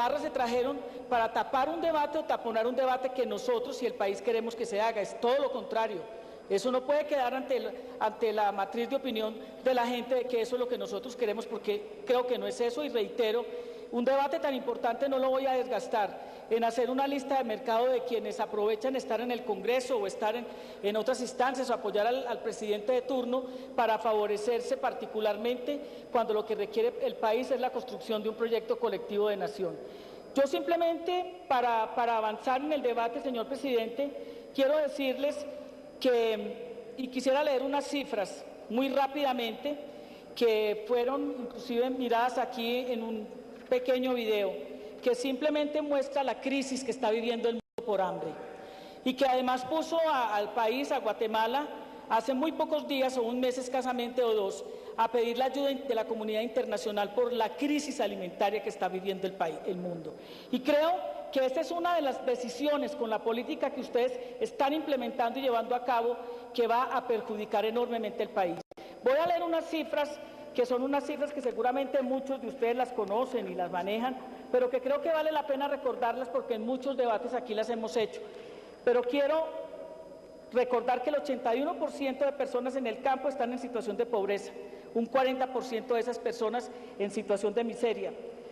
barra se trajeron para tapar un debate o taponar un debate que nosotros y el país queremos que se haga. Es todo lo contrario. Eso no puede quedar ante la matriz de opinión de la gente de que eso es lo que nosotros queremos, porque creo que no es eso, y reitero, un debate tan importante no lo voy a desgastar en hacer una lista de mercado de quienes aprovechan estar en el Congreso o estar en otras instancias o apoyar al presidente de turno para favorecerse particularmente cuando lo que requiere el país es la construcción de un proyecto colectivo de nación. Yo simplemente, para avanzar en el debate, señor presidente, quiero decirles y quisiera leer unas cifras muy rápidamente que fueron inclusive miradas aquí en un pequeño video, que simplemente muestra la crisis que está viviendo el mundo por hambre y que además puso al país, a Guatemala, hace muy pocos días o un mes escasamente o dos, a pedir la ayuda de la comunidad internacional por la crisis alimentaria que está viviendo el mundo. Y creo que esta es una de las decisiones con la política que ustedes están implementando y llevando a cabo que va a perjudicar enormemente el país. Voy a leer unas cifras que son unas cifras que seguramente muchos de ustedes las conocen y las manejan, pero que creo que vale la pena recordarlas porque en muchos debates aquí las hemos hecho. Pero quiero recordar que el 81% de personas en el campo están en situación de pobreza, un 40% de esas personas en situación de miseria.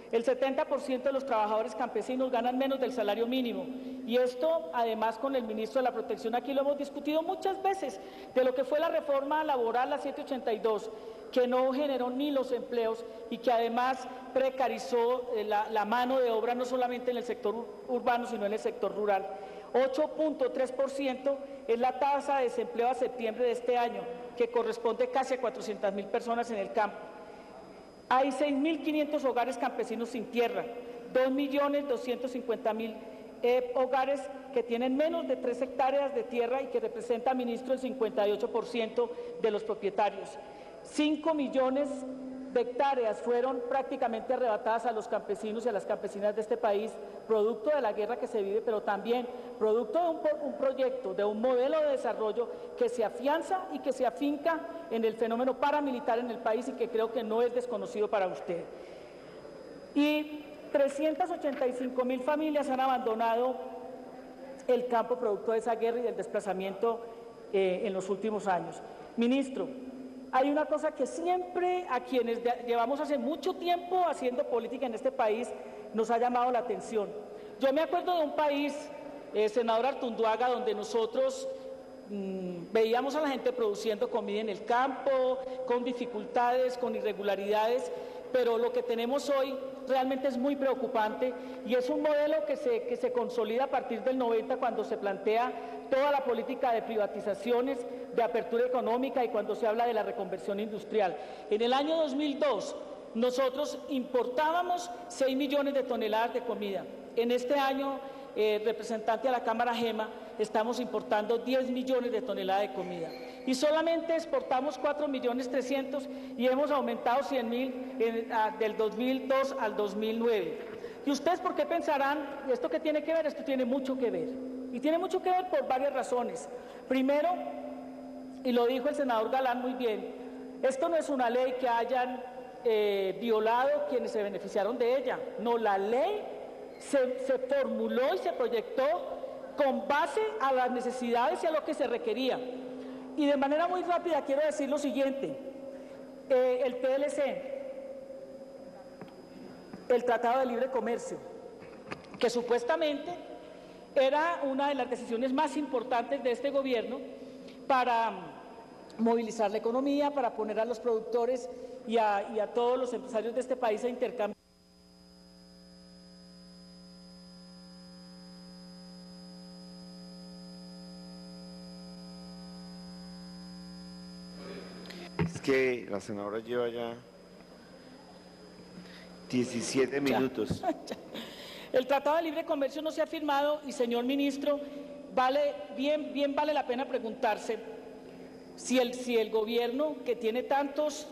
El 70% de los trabajadores campesinos ganan menos del salario mínimo, y esto además con el ministro de la Protección aquí lo hemos discutido muchas veces, de lo que fue la reforma laboral, la 782, que no generó ni los empleos y que además precarizó la mano de obra no solamente en el sector urbano sino en el sector rural. 8.3% es la tasa de desempleo a septiembre de este año, que corresponde casi a 400.000 personas en el campo. Hay 6.500 hogares campesinos sin tierra, 2.250.000 hogares que tienen menos de 3 hectáreas de tierra y que representa, ministro, el 58% de los propietarios. 5 millones de hectáreas fueron prácticamente arrebatadas a los campesinos y a las campesinas de este país, producto de la guerra que se vive, pero también producto de un proyecto, de un modelo de desarrollo que se afianza y que se afinca en el fenómeno paramilitar en el país y que creo que no es desconocido para usted. Y 385.000 familias han abandonado el campo producto de esa guerra y del desplazamiento en los últimos años. Ministro, hay una cosa que siempre a quienes llevamos hace mucho tiempo haciendo política en este país nos ha llamado la atención. Yo me acuerdo de un país, senador Artunduaga, donde nosotros veíamos a la gente produciendo comida en el campo, con dificultades, con irregularidades, pero lo que tenemos hoy realmente es muy preocupante y es un modelo que se consolida a partir del 90, cuando se plantea toda la política de privatizaciones, de apertura económica y cuando se habla de la reconversión industrial. En el año 2002 nosotros importábamos 6 millones de toneladas de comida. En este año, representante a la Cámara Gema, estamos importando 10 millones de toneladas de comida y solamente exportamos 4.300.000 y hemos aumentado 100.000 del 2002 al 2009. ¿Y ustedes por qué pensarán esto qué tiene que ver? Esto tiene mucho que ver, y tiene mucho que ver por varias razones. Primero, y lo dijo el senador Galán muy bien, esto no es una ley que hayan violado quienes se beneficiaron de ella, no, la ley se formuló y se proyectó con base a las necesidades y a lo que se requería. Y de manera muy rápida quiero decir lo siguiente, el TLC, el Tratado de Libre Comercio, que supuestamente era una de las decisiones más importantes de este gobierno para movilizar la economía, para poner a los productores y a todos los empresarios de este país a intercambiar. Es que la senadora lleva ya 17 minutos. El Tratado de Libre Comercio no se ha firmado y, señor ministro, bien vale la pena preguntarse si el gobierno, que tiene tantos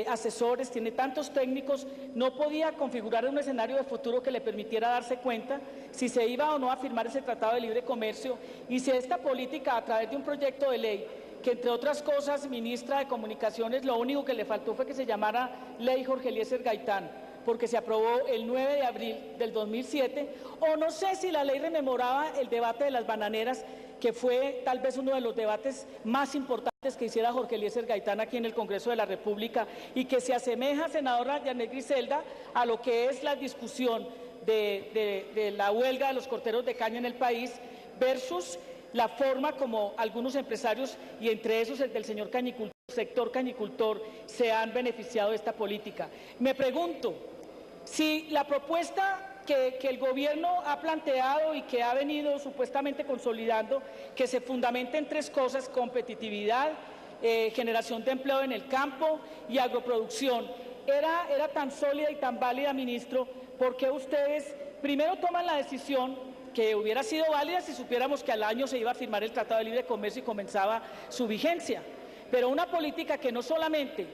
asesores, tiene tantos técnicos, no podía configurar un escenario de futuro que le permitiera darse cuenta si se iba o no a firmar ese Tratado de Libre Comercio y si esta política, a través de un proyecto de ley, que entre otras cosas, ministra de Comunicaciones, lo único que le faltó fue que se llamara Ley Jorge Eliezer Gaitán, porque se aprobó el 9 de abril del 2007, o no sé si la ley rememoraba el debate de las bananeras, que fue tal vez uno de los debates más importantes que hiciera Jorge Eliezer Gaitán aquí en el Congreso de la República y que se asemeja, senadora Janet Griselda, a lo que es la discusión de la huelga de los corteros de caña en el país versus la forma como algunos empresarios, y entre esos el del señor cañicultor, sector cañicultor, se han beneficiado de esta política. Me pregunto si la propuesta que el gobierno ha planteado y que ha venido supuestamente consolidando, que se fundamenta en tres cosas: competitividad, generación de empleo en el campo y agroproducción, era tan sólida y tan válida, ministro, ¿por qué ustedes primero toman la decisión, que hubiera sido válida si supiéramos que al año se iba a firmar el Tratado de Libre Comercio y comenzaba su vigencia, pero una política que no solamente,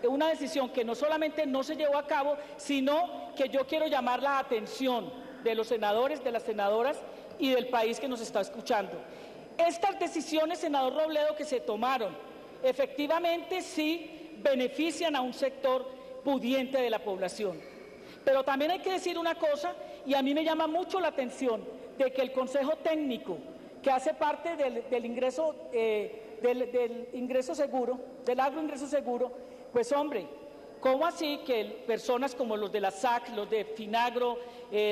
una decisión que no solamente no se llevó a cabo, sino que yo quiero llamar la atención de los senadores, de las senadoras y del país que nos está escuchando? Estas decisiones, senador Robledo, que se tomaron, efectivamente sí benefician a un sector pudiente de la población. Pero también hay que decir una cosa, y a mí me llama mucho la atención, de que el Consejo Técnico, que hace parte del ingreso seguro, del agroingreso seguro, pues hombre, ¿cómo así que personas como los de la SAC, los de Finagro,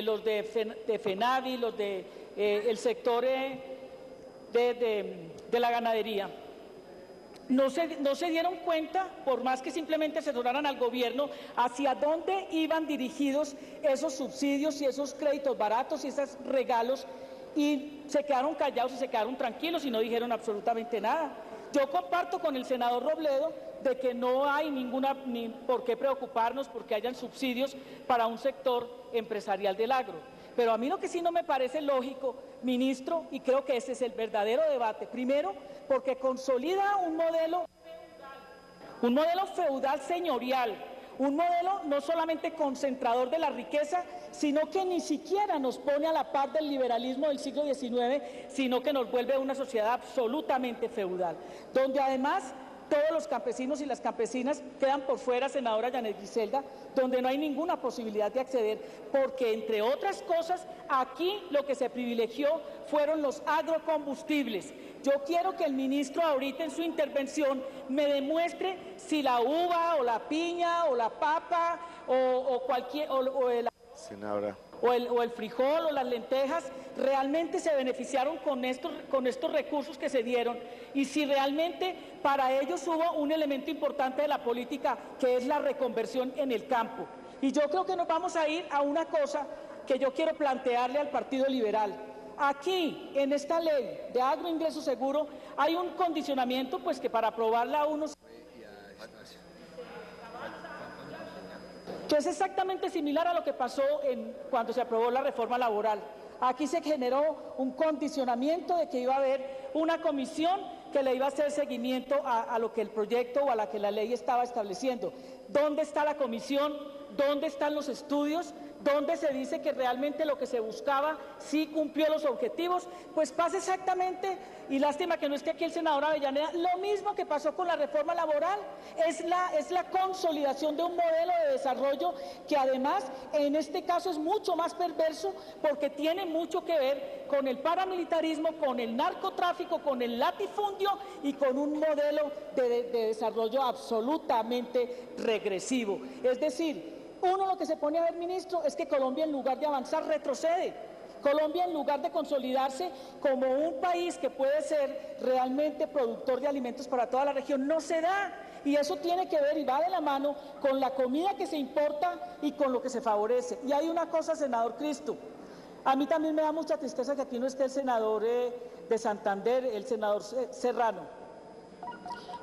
los de FENAVI, los del sector de la ganadería, no se dieron cuenta, por más que simplemente asesoraran al gobierno, hacia dónde iban dirigidos esos subsidios y esos créditos baratos y esos regalos, y se quedaron callados y se quedaron tranquilos y no dijeron absolutamente nada? Yo comparto con el senador Robledo de que no hay ni por qué preocuparnos porque hayan subsidios para un sector empresarial del agro. Pero a mí lo que sí no me parece lógico, ministro, y creo que ese es el verdadero debate, primero, porque consolida un modelo feudal señorial, un modelo no solamente concentrador de la riqueza, sino que ni siquiera nos pone a la par del liberalismo del siglo XIX, sino que nos vuelve una sociedad absolutamente feudal, donde además todos los campesinos y las campesinas quedan por fuera, senadora Janet Griselda, donde no hay ninguna posibilidad de acceder, porque entre otras cosas, aquí lo que se privilegió fueron los agrocombustibles. Yo quiero que el ministro ahorita en su intervención me demuestre si la uva o la piña o la papa Senadora. o el frijol o las lentejas realmente se beneficiaron con estos recursos que se dieron, y si realmente para ellos hubo un elemento importante de la política, que es la reconversión en el campo. Y yo creo que nos vamos a ir a una cosa que yo quiero plantearle al Partido Liberal. Aquí, en esta ley de agroingreso seguro, hay un condicionamiento, pues que para aprobarla uno, que es exactamente similar a lo que pasó cuando se aprobó la reforma laboral. Aquí se generó un condicionamiento de que iba a haber una comisión que le iba a hacer seguimiento a lo que el proyecto o a la que la ley estaba estableciendo. ¿Dónde está la comisión? ¿Dónde están los estudios? ¿Dónde se dice que realmente lo que se buscaba sí cumplió los objetivos? Pues pasa exactamente, y lástima que no esté aquí el senador Avellaneda, lo mismo que pasó con la reforma laboral. Es la consolidación de un modelo de desarrollo que además en este caso es mucho más perverso, porque tiene mucho que ver con el paramilitarismo, con el narcotráfico, con el latifundio y con un modelo de desarrollo absolutamente regresivo. Es decir, uno lo que se pone a ver, ministro, es que Colombia, en lugar de avanzar, retrocede. Colombia, en lugar de consolidarse como un país que puede ser realmente productor de alimentos para toda la región, no se da. Y eso tiene que ver y va de la mano con la comida que se importa y con lo que se favorece. Y hay una cosa, senador Cristo, a mí también me da mucha tristeza que aquí no esté el senador de Santander, el senador Serrano,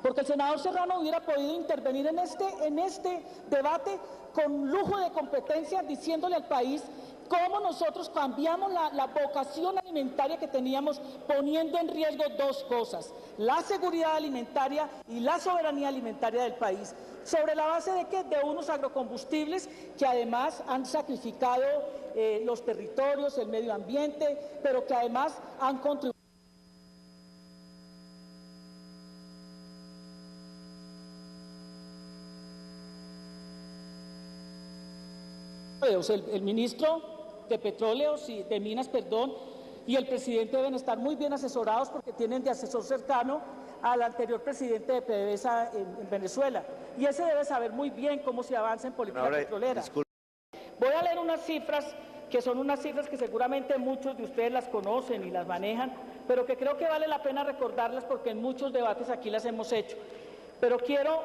porque el senador Serrano hubiera podido intervenir en este debate con lujo de competencia, diciéndole al país cómo nosotros cambiamos la vocación alimentaria que teníamos, poniendo en riesgo dos cosas: la seguridad alimentaria y la soberanía alimentaria del país. ¿Sobre la base de qué? De unos agrocombustibles que además han sacrificado los territorios, el medio ambiente, pero que además han contribuido el ministro de Petróleos y de Minas, y el presidente deben estar muy bien asesorados porque tienen de asesor cercano al anterior presidente de PDVSA en Venezuela. Y ese debe saber muy bien cómo se avanza en política petrolera. Voy a leer unas cifras que son unas cifras que seguramente muchos de ustedes las conocen y las manejan, pero que creo que vale la pena recordarlas porque en muchos debates aquí las hemos hecho. Pero quiero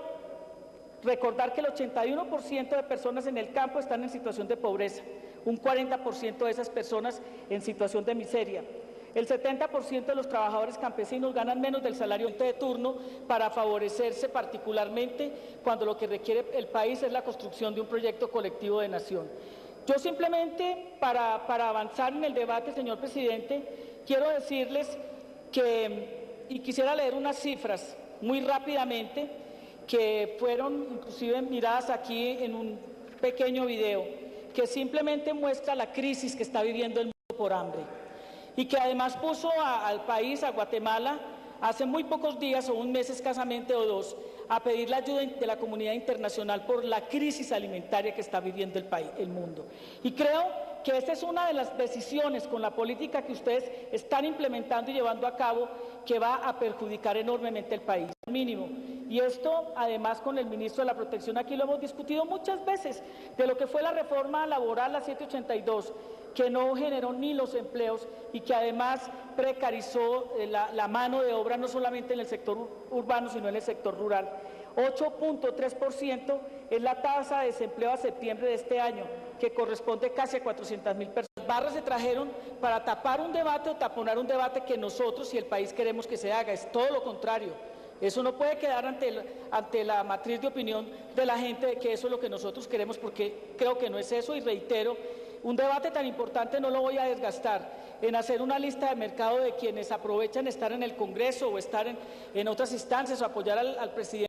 recordar que el 81% de personas en el campo están en situación de pobreza, un 40% de esas personas en situación de miseria. El 70% de los trabajadores campesinos ganan menos del salario de turno para favorecerse particularmente cuando lo que requiere el país es la construcción de un proyecto colectivo de nación. Yo simplemente, para avanzar en el debate, señor presidente, quiero decirles que, y quisiera leer unas cifras muy rápidamente, que fueron inclusive miradas aquí en un pequeño video, que simplemente muestra la crisis que está viviendo el mundo por hambre y que además puso al país, a Guatemala, hace muy pocos días o un mes escasamente o dos, a pedir la ayuda de la comunidad internacional por la crisis alimentaria que está viviendo el mundo. Y creo que esta es una de las decisiones con la política que ustedes están implementando y llevando a cabo que va a perjudicar enormemente el país, mínimo. Y esto, además, con el ministro de la Protección, aquí lo hemos discutido muchas veces, de lo que fue la reforma laboral, la 782, que no generó ni los empleos y que además precarizó la mano de obra no solamente en el sector urbano, sino en el sector rural. 8.3% es la tasa de desempleo a septiembre de este año, que corresponde casi a 400.000 personas. Barras se trajeron para tapar un debate o taponar un debate que nosotros y el país queremos que se haga, es todo lo contrario. Eso no puede quedar ante la matriz de opinión de la gente de que eso es lo que nosotros queremos, porque creo que no es eso, y reitero, un debate tan importante no lo voy a desgastar en hacer una lista de mercado de quienes aprovechan estar en el Congreso o estar en otras instancias o apoyar al presidente.